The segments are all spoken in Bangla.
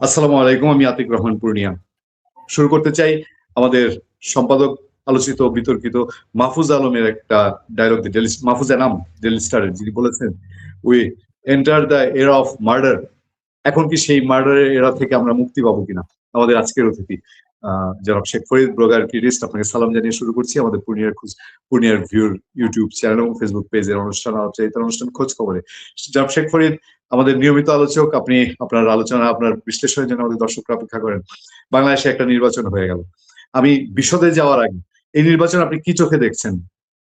আসসালামু আলাইকুম, আমি আতিক রহমান পূর্ণিয়া। শুরু করতে চাই আমাদের সম্পাদক আলোচিত বিতর্কিত মাহফুজ আলমের একটা ডায়লগ দিয়ে। মাহফুজ এনাম ডেইলি স্টারের, যিনি বলেছেন উই এন্টার দ্য এরা অফ মার্ডার। এখন কি সেই মার্ডারের এরা থেকে আমরা মুক্তি পাবো কিনা? আমাদের আজকের অতিথি জনাব শেখ ফরিদ ব্লগার ক্রিটিস্ট, আপনাকে সালাম জানিয়ে শুরু করছি আমাদের পূর্ণিয়ার ভিউর ইউটিউব চ্যানেল এবং ফেসবুক পেজের অনুষ্ঠান আলোচনা অনুষ্ঠান খোঁজ খবরে। জনাব শেখ ফরিদ আমাদের নিয়মিত আলোচক, আপনি আপনার আলোচনা আপনার বিশ্লেষণের জন্য আমাদের দর্শকরা অপেক্ষা করেন। বাংলাদেশে একটা নির্বাচন হয়ে গেল। আমি বিশদে যাওয়ার আগে এই নির্বাচন আপনি কি চোখে দেখছেন,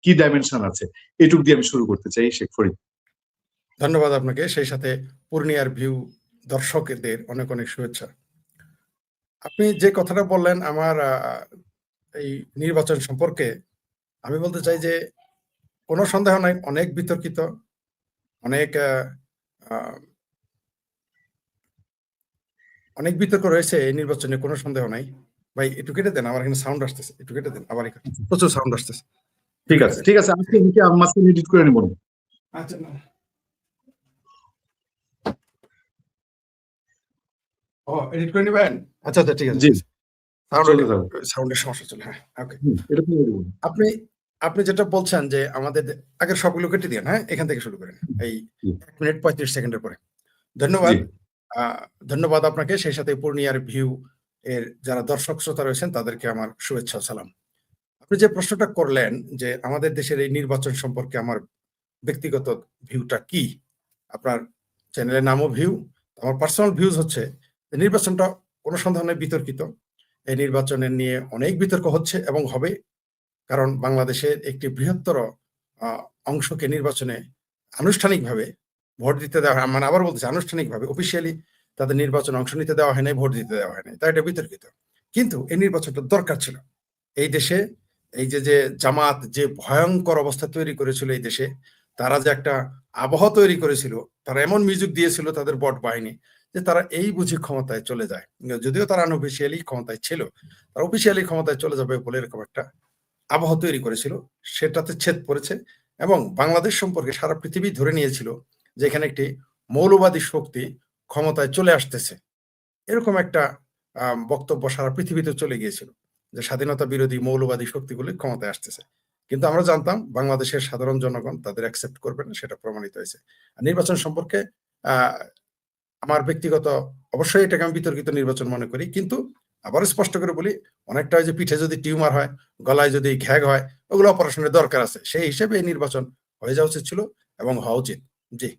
কি ডাইমেনশন আছে, এটুক দিয়ে আমি শুরু করতে চাই শেখ ফরিদ। ধন্যবাদ আপনাকে, সেই সাথে পূর্ণিয়ার ভিউ দর্শকদের অনেক অনেক শুভেচ্ছা। আপনি যে কথাটা বললেন আমার এই নির্বাচন সম্পর্কে, আমি বলতে চাই যে কোনো সন্দেহ নাই, অনেক বিতর্কিত, অনেক বিতর্ক রয়েছে এই নির্বাচনে, কোনো সন্দেহ নাই। ভাই একটু কেটে দেন, আমার এখানে সাউন্ড আসতেছে, একটু কেটে দেন, আবার প্রচুর সাউন্ড আসতেছে। ঠিক আছে ঠিক আছে, আমি মাঝখানে এডিট করে নেব। আচ্ছা, ও এডিট করে নেবেন? আচ্ছা আচ্ছা, ঠিক আছে। সাউন্ডের সমস্যা চলে, হ্যাঁ ওকে। আপনি যেটা বলছেন যে আমাদের আগের সবগুলো কেটে দিন, হ্যাঁ এখান থেকে শুরু করেন, এই 1 মিনিট 35 সেকেন্ডের পরে। ধন্যবাদ, ধন্যবাদ আপনাকে, সেই সাথে পূর্ণিয়ার ভিউ এর যারা দর্শক শ্রোতা রয়েছেন তাদেরকে আমার শুভেচ্ছা সালাম। আপনি যে প্রশ্নটা করলেন যে আমাদের দেশের এই নির্বাচন সম্পর্কে আমার ব্যক্তিগত ভিউটা কি, আপনার চ্যানেলের নামও ভিউ, আমার পার্সোনাল ভিউজ হচ্ছে নির্বাচনটা কোনো সন্দেহ নেই বিতর্কিত। এই নির্বাচনের নিয়ে অনেক বিতর্ক হচ্ছে এবং হবে, কারণ বাংলাদেশের একটি বৃহত্তর অংশকে নির্বাচনে আনুষ্ঠানিকভাবে ভোট দিতে দেওয়া হয়, মানে আবার বলতেছি আনুষ্ঠানিকভাবে, অফিসিয়ালি তাদের নির্বাচনে অংশ নিতে দেওয়া হয় নাই, ভোট দিতে দেওয়া হয় নাই, তাই এটা বিতর্কিত। কিন্তু এই নির্বাচনটা দরকার ছিল। এই দেশে এই যে জামাত যে ভয়ঙ্কর অবস্থা তৈরি করেছিল এই দেশে, তারা যে একটা আবহাওয়া তৈরি করেছিল, তারা এমন মিউজিক দিয়েছিল তাদের বট বাহিনী যে তারা এই বুঝি ক্ষমতায় চলে যায়, যদিও তারা আনঅফিসিয়ালি ক্ষমতায় ছিল, তারা অফিসিয়ালি ক্ষমতায় চলে যাবে বলে এরকম একটা আবহাওয়া তৈরি করেছিল, সেটাতে ছেদ পড়েছে। এবং বাংলাদেশ সম্পর্কে সারা পৃথিবী ধরে নিয়েছিল যে এখানে একটি মৌলবাদী শক্তি ক্ষমতায় চলে আসতেছে, এরকম একটা বক্তব্য সারা পৃথিবীতে চলে গিয়েছিল যে স্বাধীনতা বিরোধী মৌলবাদী শক্তিগুলি ক্ষমতায় আসতেছে। কিন্তু আমরা জানতাম বাংলাদেশের সাধারণ জনগণ তাদের অ্যাকসেপ্ট করবে না, সেটা প্রমাণিত হয়েছে। নির্বাচন সম্পর্কে আমার ব্যক্তিগত, অবশ্যই এটাকে আমি বিতর্কিত নির্বাচন মনে করি, কিন্তু আবার স্পষ্ট করে বলি, অনেকটা যে পিঠে যদি টিউমার হয়, গলায় যদি ঘ্যাগ হয়, ওগুলো অপারেশনের দরকার আছে, সেই হিসেবে এই নির্বাচন হয়ে যাওয়া উচিত ছিল এবং হওয়া উচিত। জি।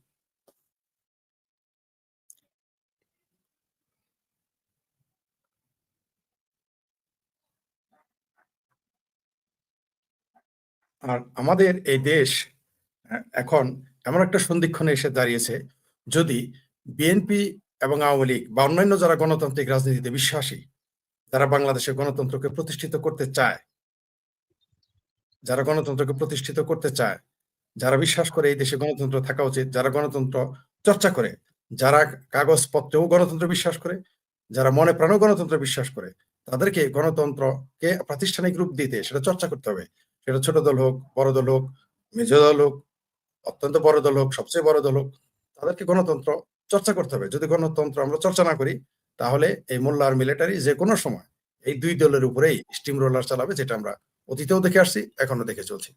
আর আমাদের এই দেশ এখন এমন একটা সন্ধিক্ষণে এসে দাঁড়িয়েছে, যদি বিএনপি এবং আওয়ামী লীগ বা অন্যান্য যারা গণতান্ত্রিক রাজনীতিতে বিশ্বাসী, যারা বাংলাদেশের গণতন্ত্রকে প্রতিষ্ঠিত করতে চায়, যারা বিশ্বাস করে এই দেশে গণতন্ত্র থাকা উচিত, যারা গণতন্ত্র চর্চা করে, যারা কাগজপত্রেও গণতন্ত্র বিশ্বাস করে, যারা মনে প্রাণেও গণতন্ত্র বিশ্বাস করে, তাদেরকে গণতন্ত্রকে প্রাতিষ্ঠানিক রূপ দিতে সেটা চর্চা করতে হবে। সেটা ছোট দল হোক, বড় দল হোক, মেজ দল হোক, অত্যন্ত বড় দল হোক, সবচেয়ে বড় দল হোক, তাদেরকে গণতন্ত্র চর্চা করতে হবে। যদি গণতন্ত্র আমরা চর্চা না করি, তাহলে এই মোল্লা আর মিলিটারি যে কোনো সময় এই দুই দলের উপরেই স্টিম রোলার চালাবে, যেটা আমরা অতীতেও দেখে আসছি, এখনো দেখে চলছি।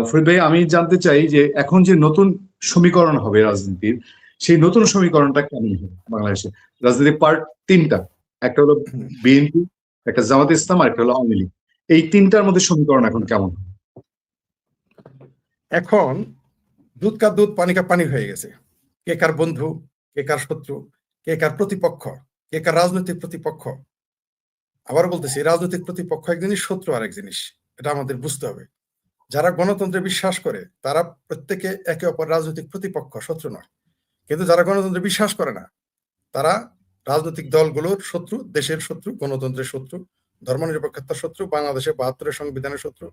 ফরিদ ভাই, আমি জানতে চাই যে এখন যে নতুন সমীকরণ হবে রাজনীতির, সেই নতুন সমীকরণটা কেমন হবে বাংলাদেশে? রাজনীতির পার্ট তিনটা, একটা হলো বিএনপি, একটা জামাত ইসলাম, আর একটা হলো আওয়ামী লীগ। এই তিনটার মধ্যে সমীকরণ এখন কেমন? এখন দুধ কা দুধ পানি কা পানি হয়ে গেছে। কে কার বন্ধু, কে কার শত্রু, কে কার প্রতিপক্ষ, কে কার রাজনৈতিক প্রতিপক্ষ। আবার বলতেছি, রাজনৈতিক প্রতিপক্ষ এক জিনিস, শত্রু আরেক জিনিস, এটা আমাদের বুঝতে হবে। যারা গণতন্ত্রে বিশ্বাস করে তারা প্রত্যেকে একে অপর রাজনৈতিক প্রতিপক্ষ, শত্রু নয়। কিন্তু যারা গণতন্ত্রে বিশ্বাস করে না, তারা রাজনৈতিক দলগুলোর শত্রু, দেশের শত্রু, গণতন্ত্রের শত্রু, ধর্মনিরপেক্ষতার শত্রু, বাংলাদেশের ৭২ সংবিধানের শত্রু,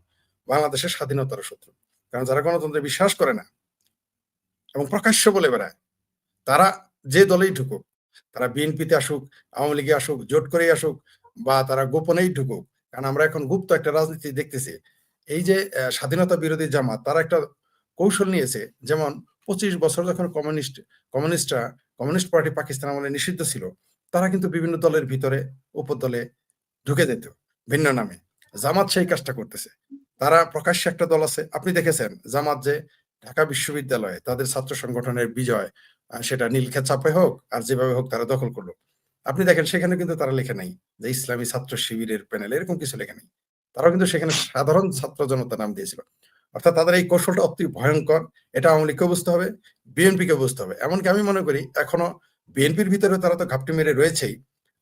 বাংলাদেশের স্বাধীনতার শত্রু। কারণ যারা গণতন্ত্রে বিশ্বাস করে না এবং প্রকাশ্য বলে বেড়ায়, তারা যে দলেই ঢুকুক, তারা বিএনপিতে আসুক, আওয়ামী লীগে আসুক, জোট করেই আসুক, বা তারা গোপনেই ঢুকুক, কারণ আমরা এখন গুপ্ত একটা রাজনীতি দেখতেছি। এই যে স্বাধীনতা বিরোধী জামাত, তারা একটা কৌশল নিয়েছে, যেমন 25 বছর যখন কমিউনিস্ট পার্টি পাকিস্তান আমলে নিষিদ্ধ ছিল, তারা কিন্তু বিভিন্ন দলের ভিতরে উপদলে ঢুকে যেত ভিন্ন নামে। জামাত সেই কাজটা করতেছে। তারা প্রকাশ্যে একটা দল আছে, আপনি দেখেছেন জামাত যে ঢাকা বিশ্ববিদ্যালয়ে তাদের ছাত্র সংগঠনের বিজয়, সেটা নীলক্ষেত চাপে হোক আর যেভাবে হোক তারা দখল করলো। আপনি দেখেন সেখানে কিন্তু তারা লেখে নাই যে ইসলামী ছাত্র শিবিরের প্যানেল, এরকম কিছু লেখে নাই। তারাও কিন্তু সেখানে সাধারণ ছাত্র জনতা নাম দিয়েছিল। অর্থাৎ তাদের এই কৌশলটা অতি ভয়ঙ্কর। এটা আওয়ামী লীগকে বুঝতে হবে, বিএনপিকে বুঝতে হবে। এমনকি আমি মনে করি এখনো বিএনপির ভিতরে তারা তো ঘাপটি মেরে রয়েছেই,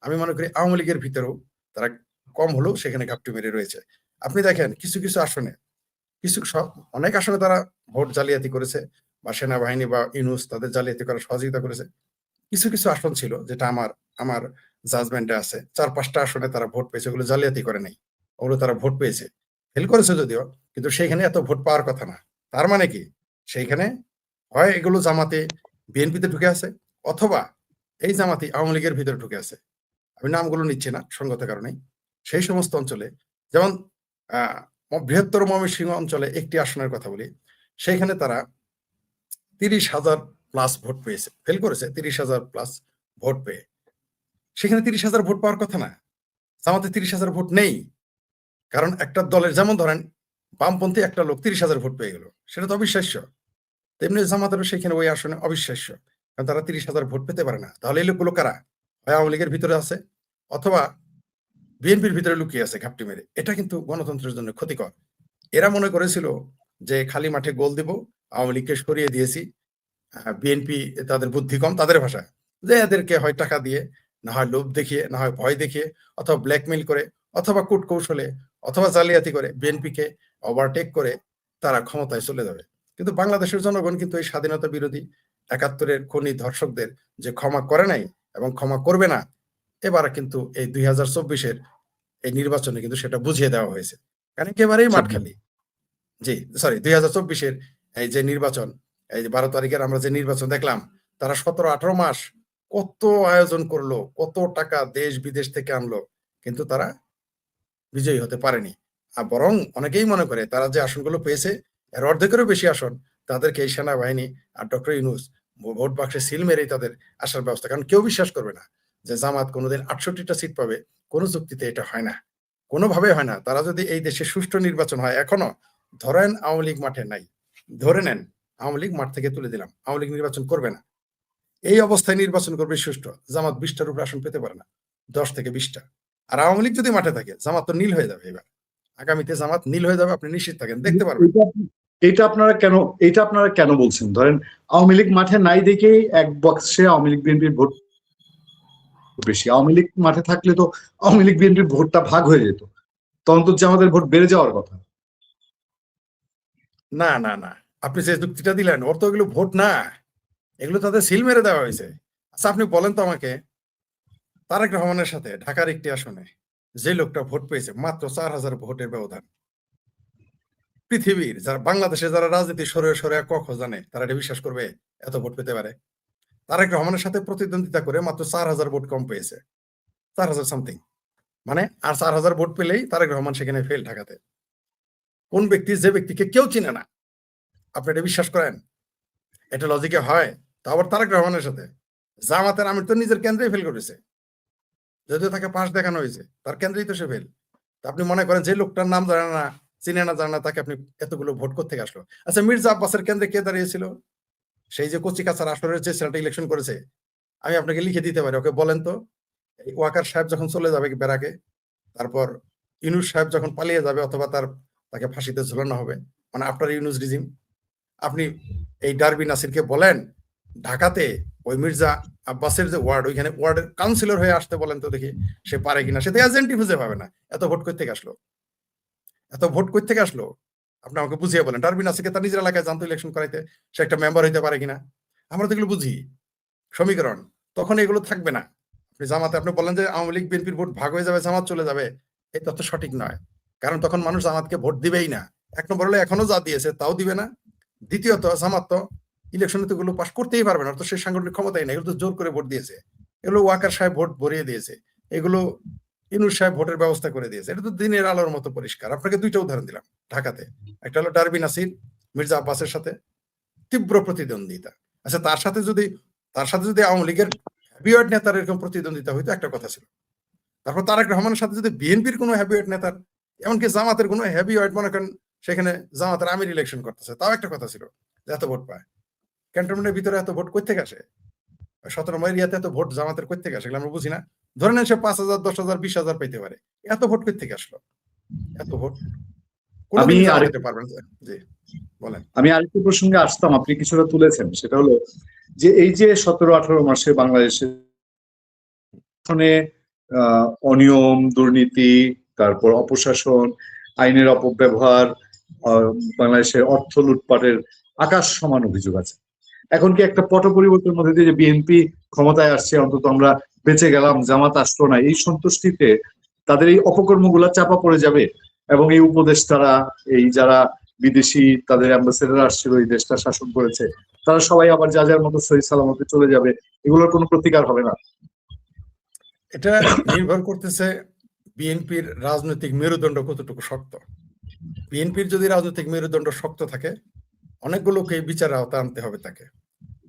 আমি মনে করি আওয়ামী লীগের ভিতরেও তারা কম হলেও সেখানে ঘাপটি মেরে রয়েছে। আপনি দেখেন কিছু কিছু আসনে, অনেক আসনে তারা ভোট জালিয়াতি করেছে, বা সেনাবাহিনী বা ইউনূস তাদের জালিয়াতি করার সহযোগিতা করেছে। কিছু কিছু আসন ছিল যেটা আমার জাজমেন্টে আছে, 4-5টা আসনে তারা ভোট পেয়েছে, ওগুলো জালিয়াতি করে নাই, ওগুলো তারা ভোট পেয়েছে, ফেল করেছে যদিও, কিন্তু সেইখানে এত ভোট পাওয়ার কথা না। তার মানে কি, সেইখানে হয় এগুলো জামাতে বিএনপিতে ঢুকে আছে, অথবা এই জামাতি আওয়ামী লীগের ভিতরে ঢুকে আছে। আমি নামগুলো নিচ্ছি না সঙ্গত কারণে। সেই সমস্ত অঞ্চলে, যেমন বৃহত্তর ময়মনসিংহ অঞ্চলে একটি আসনের কথা বলি, সেইখানে তারা 30,000 প্লাস ভোট পেয়েছে, ফেল করেছে 30,000 প্লাস ভোট পেয়ে। সেখানে 30,000 ভোট পাওয়ার কথা না, জামাতে 30,000 ভোট নেই। কারণ একটা দলের, যেমন ধরেন বামপন্থী একটা লোক 30,000 ভোট পেয়ে গেল, সেটা তো অবিশ্বাস্য। তেমনি জামাতেরও সেখানে ওই আসনে অবিশ্বাস্য, কারণ তারা 30,000 ভোট পেতে পারে না। তাহলে এই লোকগুলো কারা? হয় আওয়ামী লীগের ভিতরে আছে, অথবা বিএনপির ভিতরে লুকিয়ে আছে ঘাপটি মেরে। এটা কিন্তু গণতন্ত্রের জন্য ক্ষতিকর। এরা মনে করেছিল যে খালি মাঠে গোল দিব, আওয়ামী লীগকে সরিয়ে দিয়েছি, বিএনপি তাদের বুদ্ধি কম, তাদের ভাষায়, যে এদেরকে হয় টাকা দিয়ে, না হয় লোভ দেখিয়ে, না হয় ভয় দেখিয়ে, অথবা ব্ল্যাকমেইল করে, অথবা কূট কৌশলে, অথবা জালিয়াতি করে বিএনপিকে ওভারটেক করে তারা ক্ষমতায় চলে যাবে। কিন্তু বাংলাদেশের জনগণ কিন্তু এই স্বাধীনতা বিরোধী 71-এর খুনি ধর্ষকদের যে ক্ষমা করে নাই এবং ক্ষমা করবে না, এবার কিন্তু এই 2024-এর এই নির্বাচনে কিন্তু সেটা বুঝিয়ে দেওয়া হয়েছে। কারণ একেবারেই মাঠ খালি। জি, সরি, 2024-এর এই যে নির্বাচন, এই যে 12 তারিখের আমরা যে নির্বাচন দেখলাম, তারা 17-18 মাস কত আয়োজন করলো, কত টাকা দেশ বিদেশ থেকে আনলো, কিন্তু তারা বিজয়ী হতে পারেনি। আর বরং অনেকেই মনে করে তারা যে আসনগুলো পেয়েছে, এর অর্ধেকেরও বেশি আসন তাদেরকে এই সেনাবাহিনী আর ডক্টর ইউনূস ভোট বাক্সে সিল মেরেই তাদের আসার ব্যবস্থা। কারণ কেউ বিশ্বাস করবে না যে জামাত কোনোদিন 68টা সিট পাবে। কোনো যুক্তিতে এটা হয় না, কোনোভাবে হয় না। তারা যদি এই দেশে সুষ্ঠু নির্বাচন হয়, এখনো ধরেন আওয়ামী লীগ মাঠে নাই, ধরে নেন আওয়ামী লীগ মাঠ থেকে তুলে দিলাম, আওয়ামী লীগ নির্বাচন করবে না, এই অবস্থায় নির্বাচন করবে সুষ্ঠু, জামাত 20টার উপরে আসন পেতে পারে না, 10 থেকে 20টা। আর আওয়ামী লীগ যদি মাঠে থাকে, জামাত তো নীল হয়ে যাবে। এবার আগামীতে জামাত নীল হয়ে যাবে, আপনি নিশ্চিত থাকেন, দেখতে পারবেন। এটা আপনারা কেন বলছেন? ধরেন আওয়ামী লীগ মাঠে নাই দেখেই এক বক্সে আওয়ামী লীগ বিএনপির ভোট বেশি। আওয়ামী লীগ মাঠে থাকলে তো আওয়ামী লীগ বিএনপির ভোটটা ভাগ হয়ে যেত, তখন তো জামাতের ভোট বেড়ে যাওয়ার কথা। না না না, আপনি যে যুক্তিটা দিলেন, ওর তো এগুলো ভোট না, এগুলো তাদের সিল মেরে দেওয়া হয়েছে। আচ্ছা আপনি বলেন তো আমাকে, তারেক রহমানের সাথে ঢাকার একটি আসনে যে লোকটা ভোট পেয়েছে, মাত্র 4,000 ভোটের ব্যবধান, পৃথিবীর যারা, বাংলাদেশে যারা রাজনীতি সরে সরে কখ জানে, তারা এটা বিশ্বাস করবে এত ভোট পেতে পারে? তারেক রহমানের সাথে প্রতিদ্বন্দ্বিতা করে মাত্র 4,000 ভোট কম পেয়েছে, 4,000 সামথিং। মানে আর 4,000 ভোট পেলেই তারেক রহমান সেখানে ফেল ঢাকাতে। কোন ব্যক্তি, যে ব্যক্তিকে কেউ চিনে না, আপনি এটা বিশ্বাস করেন? এটা লজিকে হয়? তা আবার তারেক রহমানের সাথে জামাতের আমির তো নিজের কেন্দ্রেই ফেল করেছে, যদিও তাকে পাশ দেখানো হয়েছে, তার কেন্দ্রেই তো সে ফেল। আপনি মনে করেন যে লোকটার নাম জানে না, চিনে না, জানে না, তাকে আপনি এতগুলো ভোট করতে আসলো? আচ্ছা মির্জা আব্বাসের কেন্দ্রে কে দাঁড়িয়েছিল? সেই যে কচি কাছার আসরের যে ছেলেটা ইলেকশন করেছে, আমি আপনাকে লিখে দিতে পারি, ওকে বলেন তো, ওয়াকার সাহেব যখন চলে যাবে বেরাকে, তারপর ইউনূস সাহেব যখন পালিয়ে যাবে, অথবা তাকে ফাঁসিতে ঝুলানো হবে, মানে আফটার ইউনূস রিজিম, আপনি এই ডারবি নাসিরকে বলেন ঢাকাতে ওই মির্জা আব্বাসের যে ওয়ার্ড, ওইখানে ওয়ার্ডের কাউন্সিলর হয়ে আসতে বলেন তো দেখি, সে পারে কিনা? সে তো এজেন্টই খুঁজে পাবে না। এত ভোট কই থেকে আসলো, এত ভোট কই থেকে আসলো? আপনি আমাকে বুঝিয়ে বলেন, ডারবি নাসিরকে তার নিজের এলাকায় জানতো ইলেকশন করাইতে, সে একটা মেম্বার হইতে পারে কিনা? আমরা তো এগুলো বুঝি সমীকরণ, তখন এগুলো থাকবে না। আপনি জামাতে, আপনি বলেন যে আওয়ামী লীগ বিএনপির ভোট ভাগ হয়ে যাবে, জামাত চলে যাবে, এই তথ্য সঠিক নয়। কারণ তখন মানুষ জামাতকে ভোট দিবেই না। 1 নম্বর হলে এখনো যা দিয়েছে তাও দিবে না। দ্বিতীয়ত জামাত তো ইলেকশনে তো এগুলো পাস করতেই পারবে না, তো সেই সাংগঠনিক ক্ষমতাই না, এগুলো তো জোর করে ভোট দিয়েছে, এগুলো ওয়াকার সাহেব ভোট ভরিয়ে দিয়েছে, এগুলো ইউনূস সাহেব ভোটের ব্যবস্থা করে দিয়েছে। এটা তো দিনের আলোর মতো পরিষ্কার। আপনাকে 2টা উদাহরণ দিলাম ঢাকাতে, একটা হলো ডারবি নাসির মির্জা আব্বাসের সাথে, তীব্র প্রতিদ্বন্দ্বিতা। আচ্ছা, তার সাথে যদি আওয়ামী লীগের হেভিওয়েট নেতার এরকম প্রতিদ্বন্দ্বিতা হইতো, একটা কথা ছিল। তারপর তারেক রহমানের সাথে যদি বিএনপির কোনো হেভিওয়েট নেতার, এমনকি জামাতের কোনো হেভিওয়েট, মনে করেন সেখানে জামাতের আমির ইলেকশন করতেছে, তাও একটা কথা ছিল যে এত ভোট পায়। ক্যান্টনমেন্টের ভিতরে এত ভোট কই থেকে আসে? 17 এরিয়াতে এত ভোট জামাতের কই থেকে আসে? এগুলো আমরা বুঝি না। ধরে নেন সে 5,000, 10,000, 20,000 পেতে পারে, এত ভোট কই থেকে আসলো? এত ভোট আমি কোনোদিনই জামাত আরেক দিতে পারবেন না। জি, বলেন। আমি আরেকটি প্রসঙ্গে আসতাম, আপনি কিছুটা তুলেছেন, সেটা হলো যে এই যে 17-18 মাসে বাংলাদেশে অনিয়ম, দুর্নীতি, তারপর অপশাসন, আইনের অপব্যবহার, আহ, বাংলাদেশের অর্থ লুটপাটের আকাশ সমান অভিযোগ আছে। এখন কি একটা পট পরিবর্তনের মধ্যে দিয়ে যে বিএনপি ক্ষমতায় আসছে, অন্তত আমরা বেঁচে গেলাম, জামাত আসলো না, এই সন্তুষ্টিতে তাদের এই অপকর্মগুলা চাপা পড়ে যাবে এবং এই উপদেষ্টারা, এই যারা বিদেশি তাদের অ্যাম্বাসেডার আসছিল, এই দেশটা শাসন করেছে, তারা সবাই আবার যা যার মতো সহি সালামতে চলে যাবে, এগুলোর কোনো প্রতিকার হবে না? এটা নির্ভর করতেছে বিএনপির রাজনৈতিক মেরুদণ্ড কতটুকু শক্ত। বিএনপির যদি রাজনৈতিক মেরুদণ্ড শক্ত থাকে, অনেকগুলোকে বিচারের আওতায় আনতে হবে তাকে।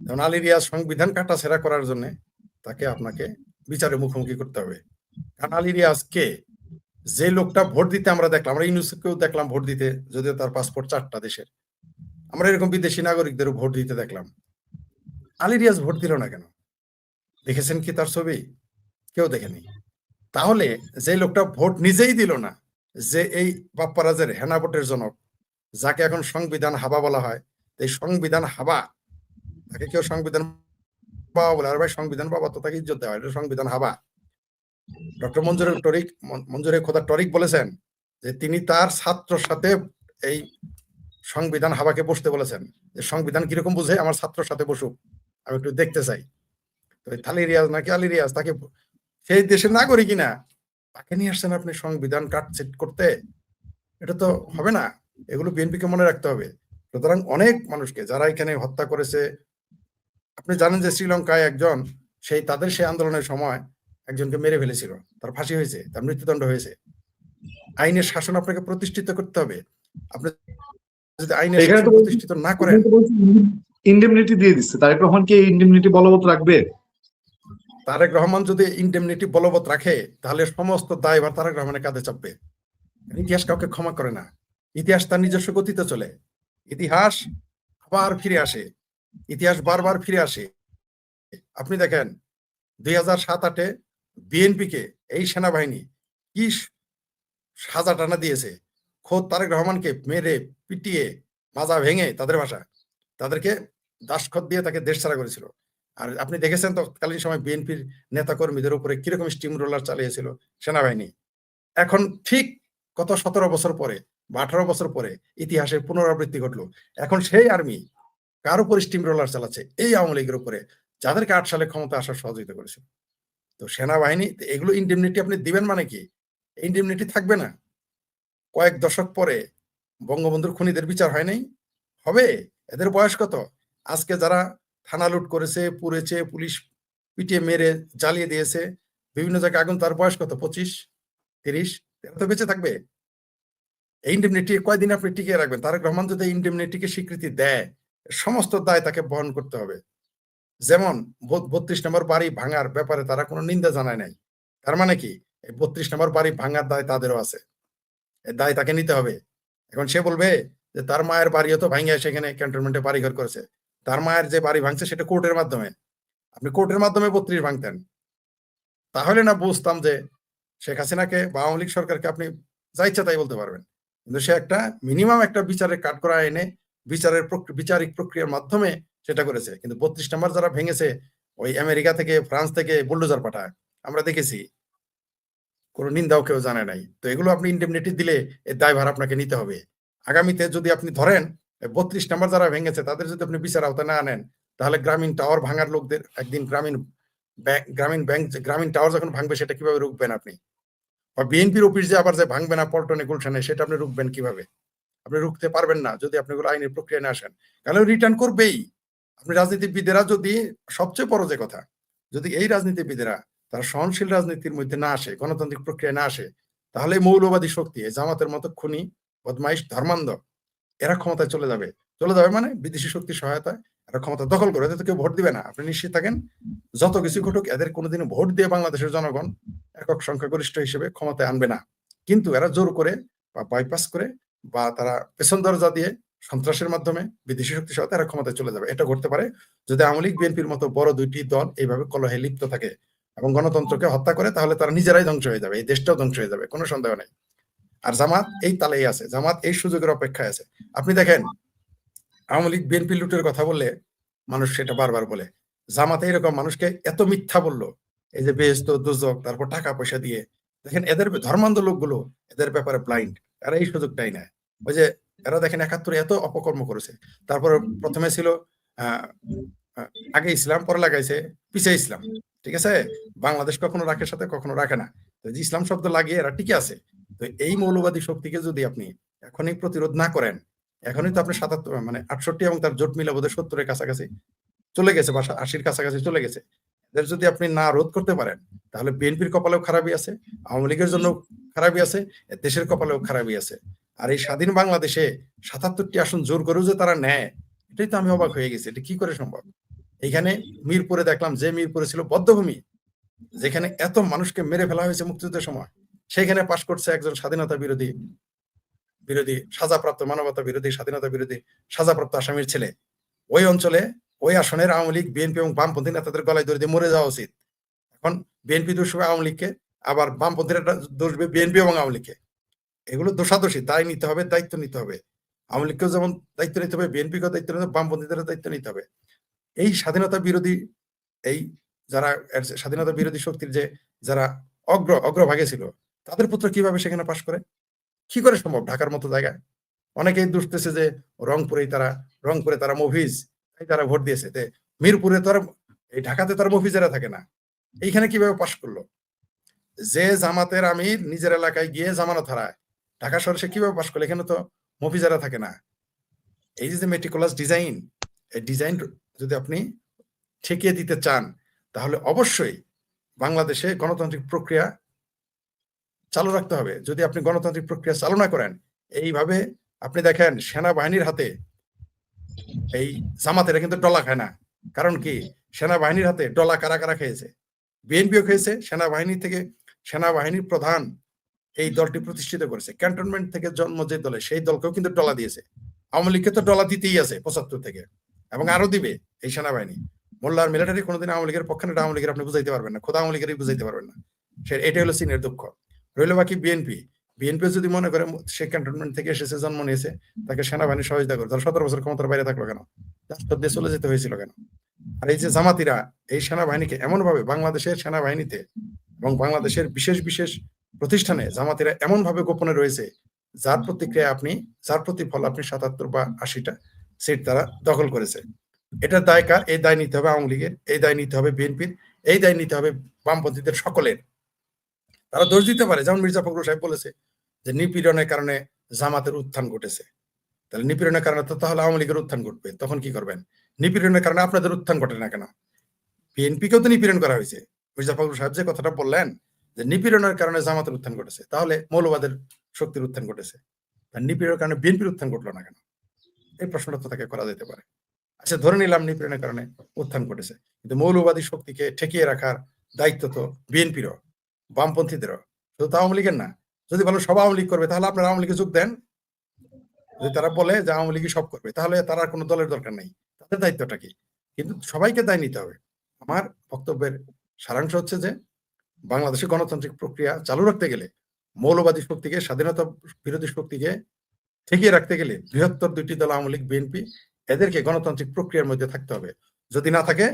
যেমন আলী রিয়াজ সংবিধান কাটাছেঁড়া করার জন্য তাকে আপনাকে বিচারের মুখোমুখি করতে হবে। কারণ আলী রিয়াজ কে? যে লোকটা ভোট দিতে আমরা দেখলাম, আমরা ইউনুসকেও দেখলাম ভোট দিতে, যদিও তার পাসপোর্ট 4টা দেশের, আমরা এরকম বিদেশি নাগরিকদেরও ভোট দিতে দেখলাম। আলী রিয়াজ ভোট দিল না কেন? দেখেছেন কি তার ছবি? কেউ দেখেনি। তাহলে যে লোকটা ভোট নিজেই দিল না, যে এই বাপ্পারাজের হেনা ভোটের জনক, যাকে এখন সংবিধান হাবা বলা হয়, এই সংবিধান হাবা, তাকে কেউ সংবিধান বাবা বলে, আর ভাই সংবিধান বাবা তো তাকে ইজ্জত দেওয়া হয়, এটা সংবিধান হাবা। ডক্টর মঞ্জুরে খোদা টরিক বলেছেন যে তিনি তার ছাত্রর সাথে এই সংবিধান হাবাকে বসতে বলেছেন, যে সংবিধান কিরকম বুঝে, আমার ছাত্রর সাথে বসুক, আমি একটু দেখতে চাই। তো থালি রিয়াজ নাকি আলী রিয়াজ, তাকে সেই দেশের নাগরিক কিনা, তাকে নিয়ে আসছেন আপনি সংবিধান কাটছেট করতে? এটা তো হবে না। এগুলো বিএনপিকে মনে রাখতে হবে। সুতরাং অনেক মানুষকে যারা এখানে হত্যা করেছে, আপনি জানেন যে শ্রীলঙ্কায় একজন তাদের সেই আন্দোলনের সময় একজনকে মেরে ফেলেছিল, তার ফাঁসি হয়েছে, তার মৃত্যুদণ্ড হয়েছে। আইনের শাসন আপনাকে প্রতিষ্ঠিত করতে হবে। আপনি যদি আইনের এখানে শাসন তো প্রতিষ্ঠিত না করেন, ইন্ডেমনিটি দিয়ে দিচ্ছে, তারেক রহমান কি এই ইন্ডেমনিটি বলবৎ রাখবে? তারেক রহমান যদি ইন্ডেমনিটি বলবৎ রাখে, তাহলে সমস্ত দায়ভার তারেক রহমানের কাঁধে চাপবে। ইতিহাস কাউকে ক্ষমা করে না। ইতিহাস তার নিজস্ব গতিতে চলে। ইতিহাস আবার ফিরে আসে, ইতিহাস বারবার ফিরে আসে। আপনি দেখেন 2007-08 বিএনপিকে এই সেনাবাহিনী কি সাজা টানা দিয়েছে। খোদ তারেক রহমানকে মেরে পিটিয়ে মাজা ভেঙে, তাদের ভাষা, তাদেরকে দাসখত দিয়ে তাকে দেশ ছাড়া করেছিল। আর আপনি দেখেছেন তৎকালীন সময় বিএনপির নেতা কর্মীদের উপরে কিরকম স্টিম রোলার চালিয়েছিল সেনাবাহিনী। এখন ঠিক কত 17 বছর পরে বা 18 বছর পরে ইতিহাসের পুনরাবৃত্তি ঘটলো। এখন সেই আর্মি কার উপর স্টিম রোলার চালাচ্ছে? এই আওয়ামী লীগের উপরে, যাদেরকে 8 সালে ক্ষমতা আসার সহযোগিতা করেছিল। তো সেনাবাহিনী এগুলো ইন্ডেমনিটি আপনি দিবেন মানে কি? ইন্ডেমনিটি থাকবে না। কয়েক দশক পরে বঙ্গবন্ধুর খুনিদের বিচার হয় নাই? হবে। এদের বয়স কত? আজকে যারা থানা লুট করেছে, পুড়েছে, পুলিশ পিটিয়ে মেরে জ্বালিয়ে দিয়েছে, বিভিন্ন জায়গায় আগুন, তার বয়স কত? 25, 30? এরা তো বেঁচে থাকবে। এই ইন্ডেমনিটি কয়দিন আপনি টিকিয়ে রাখবেন? তারেক রহমান যদি ইন্ডেমনিটিকে স্বীকৃতি দেয়, সমস্ত দায় তাকে বহন করতে হবে। যেমন 32 নম্বর বাড়ি ভাঙার ব্যাপারে তারা কোনো নিন্দা জানায় নাই। তার মানে কি? এই 32 নম্বর বাড়ি ভাঙার দায় তাদেরও আছে। এই দায় তাকে নিতে হবে। এখন সে বলবে যে তার মায়ের বাড়িও তো ভাঙিয়া সেখানে ক্যান্টনমেন্টে বাড়িঘর করেছে। তার মায়ের যে বাড়ি ভাঙছে সেটা কোর্টের মাধ্যমে। আপনি কোর্টের মাধ্যমে 32 ভাঙতেন, তাহলে না বুঝতাম যে শেখ হাসিনাকে বা আওয়ামী লীগ সরকারকে আপনি যা ইচ্ছা তাই বলতে পারবেন। কিন্তু সে একটা মিনিমাম একটা বিচারের কাঠগড়া এনে বিচারিক প্রক্রিয়ার মাধ্যমে সেটা করেছে। কিন্তু 32 নম্বর যারা ভেঙেছে, ওই আমেরিকা থেকে, ফ্রান্স থেকে বুলডোজার পাঠায়, আমরা দেখেছি। কোনো নিন্দাও কেউ জানে নাই। তো এগুলো আপনি ইন্ডেমনিটি দিলে এর দায়ভার আপনাকে নিতে হবে। আগামীতে যদি আপনি ধরেন 32 নম্বর যারা ভেঙেছে তাদের যদি আপনি বিচার আওতায় না আনেন, তাহলে গ্রামীণ টাওয়ার ভাঙার লোকদের একদিন গ্রামীণ টাওয়ার যখন ভাঙবে, সেটা কিভাবে রুখবেন আপনি? বা বিএনপির অফিস যে আবার যে ভাঙবে না পল্টনে গুলশানে, সেটা আপনি রুখবেন কিভাবে? আপনি রুখতে পারবেন না যদি আপনি ওগুলো আইনের প্রক্রিয়ায় না আসেন। কারণ রিটার্ন করবেই। আপনি রাজনীতিবিদেরা যদি, সবচেয়ে বড় যে কথা, যদি এই রাজনীতিবিদেরা তারা সহনশীল রাজনীতির মধ্যে না আসে, গণতান্ত্রিক প্রক্রিয়ায় না আসে, তাহলে মৌলবাদী শক্তি, জামাতের মতো খুনি, বদমাইশ, ধর্মান্ধ, এরা ক্ষমতায় চলে যাবে। চলে যাবে মানে বিদেশি শক্তির সহায়তায় এরা ক্ষমতা দখল করে, এদের তো কেউ ভোট দিবে না, আপনি নিশ্চিত থাকেন। যত কিছু ঘটুক, এদের কোনোদিনও ভোট দিয়ে বাংলাদেশের জনগণ একক সংখ্যাগরিষ্ঠ হিসেবে ক্ষমতায় আনবে না। কিন্তু এরা জোর করে বা বাইপাস করে বা তারা পেছন দরজা দিয়ে সন্ত্রাসের মাধ্যমে বিদেশি শক্তির সহায়তায় এরা ক্ষমতায় চলে যাবে। এটা ঘটতে পারে যদি আওয়ামী লীগ বিএনপির মতো বড় দুইটি দল এইভাবে কলহে লিপ্ত থাকে এবং গণতন্ত্রকে হত্যা করে, তাহলে তারা নিজেরাই ধ্বংস হয়ে যাবে, এই দেশটাও ধ্বংস হয়ে যাবে, কোনো সন্দেহ নেই। আর জামাত এই তালেই আছে, জামাত এই সুযোগের অপেক্ষায় আছে। আপনি দেখেন, আওয়ামী লীগ বিএনপি লুটের কথা বললে মানুষ সেটা বারবার বলে, জামাতে এরকম মানুষকে এত মিথ্যা বললো, এই যে বেহেশত দোজক, তারপর টাকা পয়সা দিয়ে। দেখেন এদের ধর্মান্ধ লোকগুলো এদের ব্যাপারে ব্লাইন্ড, এরা এই সুযোগটাই নেয়। ওই যে এরা দেখেন ৭১ এত অপকর্ম করেছে, তারপর প্রথমে ছিল আহ আহ, আগে ইসলাম, পরে লাগাইছে পিছে ইসলাম। ঠিক আছে, বাংলাদেশ কখনো রাখে সাথে কখনো রাখে না, তো এই যে ইসলাম শব্দ লাগিয়ে এরা টিকে আছে। তো এই মৌলবাদী শক্তিকে যদি আপনি এখনই প্রতিরোধ না করেন, এখনই তো আপনি ৭৭ মানে ৬৮ এবং তার জোট মিলে বোধহয় ৭০-এর কাছাকাছি চলে গেছে বা ৮০-র কাছাকাছি চলে গেছে। এদের যদি আপনি না রোধ করতে পারেন, তাহলে বিএনপির কপালেও খারাপই আছে, আওয়ামী লীগের জন্য খারাপই আছে, দেশের কপালেও খারাপই আছে। আর এই স্বাধীন বাংলাদেশে ৭৭টি আসন জোর করেও যে তারা নেয়, এটাই তো আমি অবাক হয়ে গেছি, এটা কি করে সম্ভব? এইখানে মিরপুরে দেখলাম, যে মিরপুরে ছিল বধ্যভূমি, যেখানে এত মানুষকে মেরে ফেলা হয়েছে মুক্তিযুদ্ধের সময়, সেখানে পাশ করছে একজন স্বাধীনতা বিরোধী বিরোধী সাজাপ্রাপ্ত, মানবতা বিরোধী, স্বাধীনতা বিরোধী সাজাপ্রাপ্ত আসামির ছেলে। ওই অঞ্চলে ওই আসনের আওয়ামী লীগ বিএনপি এবং বামপন্থী নেতাদের গলায় দড়ি দিয়ে মরে যাওয়া উচিত। এখন বিএনপি দোষ হবে আওয়ামী লীগকে, আবার বামপন্থীরা দোষ দেবে বিএনপি এবং আওয়ামী লীগকে। এগুলো দোষাদোষী, দায় নিতে হবে, দায়িত্ব নিতে হবে। আওয়ামী লীগকেও যেমন দায়িত্ব নিতে হবে, বিএনপিকেও দায়িত্ব নিতে হবে, বামপন্থীদেরও দায়িত্ব নিতে হবে। এই স্বাধীনতা বিরোধী, এই যারা স্বাধীনতা বিরোধী শক্তির যে যারা অগ্রভাগে ছিল, তাদের পুত্র কিভাবে সেখানে পাশ করে, কি করে সম্ভব ঢাকার মতো জায়গায়? অনেকেই দুষতেছে যে রংপুরে তারা মফিজ, তাই তারা ভোট দিয়েছে। মিরপুরে তো আর, এই ঢাকাতে তার মফিজেরা থাকে না, এইখানে কিভাবে পাশ করলো? যে জামাতের আমির নিজের এলাকায় গিয়ে জামানত হারায়, ঢাকা শহরে সে কিভাবে পাশ করলো? এখানে তো মফিজেরা থাকে না। এই যে মেটিকুলাস ডিজাইন, এই ডিজাইন যদি আপনি ঠেকিয়ে দিতে চান, তাহলে অবশ্যই বাংলাদেশে গণতান্ত্রিক প্রক্রিয়া চালু রাখতে হবে। যদি আপনি গণতান্ত্রিক প্রক্রিয়া চালু না করেন, এইভাবে আপনি দেখেন সেনাবাহিনীর হাতে এই জামাতেরা কিন্তু ডলা খায় না। কারণ কি, সেনাবাহিনীর হাতে ডলা কারা কারা খেয়েছে? বিএনপিও খেয়েছে। সেনাবাহিনীর প্রধান এই দলটি প্রতিষ্ঠিত করেছে, ক্যান্টনমেন্ট থেকে জন্ম যে দলে, সেই দলকেও কিন্তু ডলা দিয়েছে। আওয়ামী লীগকে তো ডলা দিতেই আছে ৭৫ থেকে, এবং আরো দিবে এই সেনাবাহিনী। মোল্লার মিলিটারি কোনোদিন আওয়ামী লীগের পক্ষে না, আওয়ামী লীগের আপনি বুঝাইতে পারবেন না, খোদা আওয়ামী লীগেরই বুঝাইতে পারবেন না। এটাই হলো চীনের দুঃখ। রইল বাকি বিএনপি। বিএনপি যদি মনে করে সে ক্যান্টনমেন্ট থেকে এসেছে, জন্ম নিয়েছে, তাকে সেনাবাহিনী সহযোগিতা করে, তাহলে ১৭ বছর ক্ষমতার বাইরে থাকলো কেন? রাষ্ট্র দিয়ে চলে যেতে হয়েছিল কেন? আর এই যে জামাতিরা এই সেনাবাহিনীকে এমন ভাবে, বাংলাদেশের সেনাবাহিনীতে এবং বাংলাদেশের বিশেষ বিশেষ প্রতিষ্ঠানে জামাতিরা এমন ভাবে গোপনে রয়েছে, যার প্রতিফল আপনি ৭৭ বা ৮০টা সিট তারা দখল করেছে। এটার দায় কার? এই দায় নিতে হবে আওয়ামী লীগের, এই দায় নিতে হবে বিএনপির, এই দায় নিতে হবে বামপন্থীদের, সকলের। তারা দোষ দিতে পারে, যেমন মির্জা ফখরুল সাহেব বলেছে যে নিপীড়নের কারণে জামাতের উত্থান ঘটেছে। তাহলে নিপীড়নের কারণে তো তাহলে আওয়ামী লীগের উত্থান ঘটবে, তখন কি করবেন? নিপীড়নের কারণে আপনাদের উত্থান ঘটে না কেন? বিএনপিকেও তো নিপীড়ন করা হয়েছে। মির্জা ফখরুল সাহেব যে কথাটা বললেন যে নিপীড়নের কারণে জামাতের উত্থান ঘটেছে, তাহলে মৌলবাদের শক্তির উত্থান ঘটেছে, নিপীড়নের কারণে বিএনপির উত্থান ঘটলো না কেন? এই প্রশ্নটা তো তাকে করা যেতে পারে। আচ্ছা, ধরে নিলাম নিপীড়নের কারণে উত্থান ঘটেছে, কিন্তু মৌলবাদী শক্তিকে ঠেকিয়ে রাখার দায়িত্ব তো বিএনপিরও, বামপন্থীদেরও, শুধু তো আওয়ামী লীগের না। যদি বলো সব আওয়ামী লীগ করবে, তাহলে আপনারা আওয়ামী লীগে যোগ দেন। যদি তারা বলে যে আওয়ামী লীগই সব করবে, তাহলে তার আর কোনো দলের দরকার নেই, তাদের দায়িত্বটা কি? কিন্তু সবাইকে দায় নিতে হবে। আমার বক্তব্যের সারাংশ হচ্ছে যে বাংলাদেশে গণতান্ত্রিক প্রক্রিয়া চালু রাখতে গেলে, মৌলবাদী শক্তিকে, স্বাধীনতা বিরোধী শক্তিকে ঠেকিয়ে রাখতে গেলে, বৃহত্তর দুইটি দল আওয়ামী লীগ বিএনপি, এদেরকে গণতান্ত্রিক প্রক্রিয়ার মধ্যে থাকতে হবে। যদি না থাকে,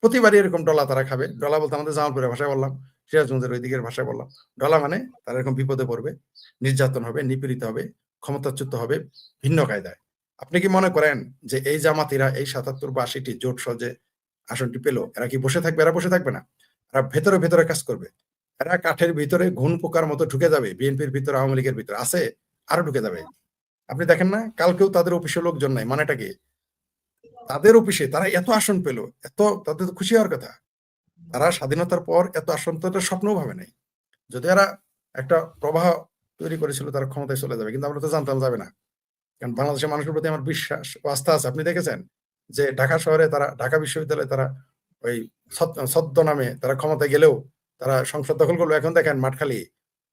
প্রতিবারই এরকম ডলা তারা খাবে। ডলা বলতে আমাদের জামালপুরের ভাষায় বললাম, সিরাজগঞ্জের ওই দিকের ভাষায় বললাম, ডলা মানে তারা এরকম বিপদে পড়বে, নির্যাতন হবে, নিপীড়িত হবে, ক্ষমতাচ্যুত হবে ভিন্ন কায়দায়। আপনি কি মনে করেন যে এই জামাতিরা এই ৭৭ বা ৮০টি জোট সহজে আসনটি পেল, এরা কি বসে থাকবে? এরা বসে থাকবে না, এরা ভেতরে ভেতরে কাজ করবে। এরা কাঠের ভিতরে ঘুণ পোকার মতো ঢুকে যাবে, বিএনপির ভিতরে, আওয়ামী লীগের ভিতরে আছে, আরো ঢুকে যাবে। আপনি দেখেন না, কালকেও তাদের অফিসে লোকজন নাই, মানেটা কি? তাদের অফিসে তারা এত আসন পেল, এত, তাদের তো খুশি হওয়ার কথা। তারা স্বাধীনতার পর এত আসন তো এটা স্বপ্নও ভাবে নাই। যদি এরা একটা প্রবাহ তৈরি করেছিল তারা ক্ষমতায় চলে যাবে, কিন্তু আমরা তো জানতাম যাবে না। কারণ বাংলাদেশের মানুষের প্রতি আমার বিশ্বাস ও আস্থা আছে। আপনি দেখেছেন যে ঢাকা শহরে তারা, ঢাকা বিশ্ববিদ্যালয়ে তারা ওই ছদ্ম নামে তারা ক্ষমতায় গেলেও তারা সংসদ দখল করলো। এখন দেখেন মাঠ খালি,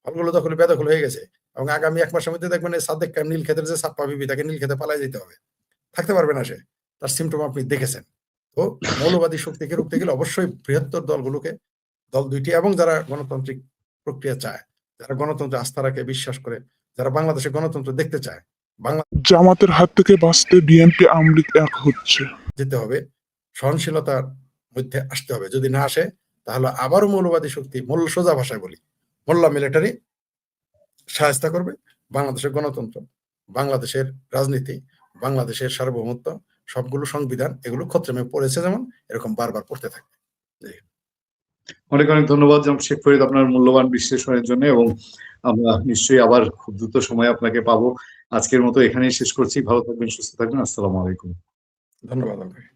হলগুলো দখল বেদখল হয়ে গেছে। এবং আগামী 1 মাসের মধ্যে দেখবেন সাদেক নীলক্ষেতের যে ছাপ্পা বিবি, তাকে নীলক্ষেতে পালাই যেতে হবে, থাকতে পারবে না সে। তার সিমটম আপনি দেখেছেন। তো মৌলবাদী শক্তিকে রুখতে গেলে অবশ্যই বৃহত্তর দলগুলোকে, দল দুইটি এবং যারা গণতান্ত্রিক প্রক্রিয়া চায়, যারা গণতন্ত্রে আস্থা রাখে, বিশ্বাস করে, যারা বাংলাদেশে গণতন্ত্র দেখতে চায়, বাংলা জামাতের হাত থেকে বাঁচতে বিএনপি আওয়ামী লীগ এক হচ্ছে। যেতে হবে, সহনশীলতার মধ্যে আসতে হবে। যদি না আসে তাহলে আবারও মৌলবাদী শক্তি, সোজা ভাষায় বলি, মোল্লা মিলিটারি শায়েস্তা করবে বাংলাদেশের গণতন্ত্র, বাংলাদেশের রাজনীতি, বাংলাদেশের সার্বভৌমত্ব, সবগুলো সংবিধান, এগুলো খতমে পড়েছে যেমন, এরকম বারবার পড়তে থাকবে। অনেক অনেক ধন্যবাদ জনাব শেখ ফরিদ আপনার মূল্যবান বিশ্লেষণের জন্য, এবং আমরা নিশ্চয়ই আবার খুব দ্রুত সময় আপনাকে পাবো। আজকের মতো এখানেই শেষ করছি। ভালো থাকবেন, সুস্থ থাকবেন। আসসালামু আলাইকুম। ধন্যবাদ আপনাকে।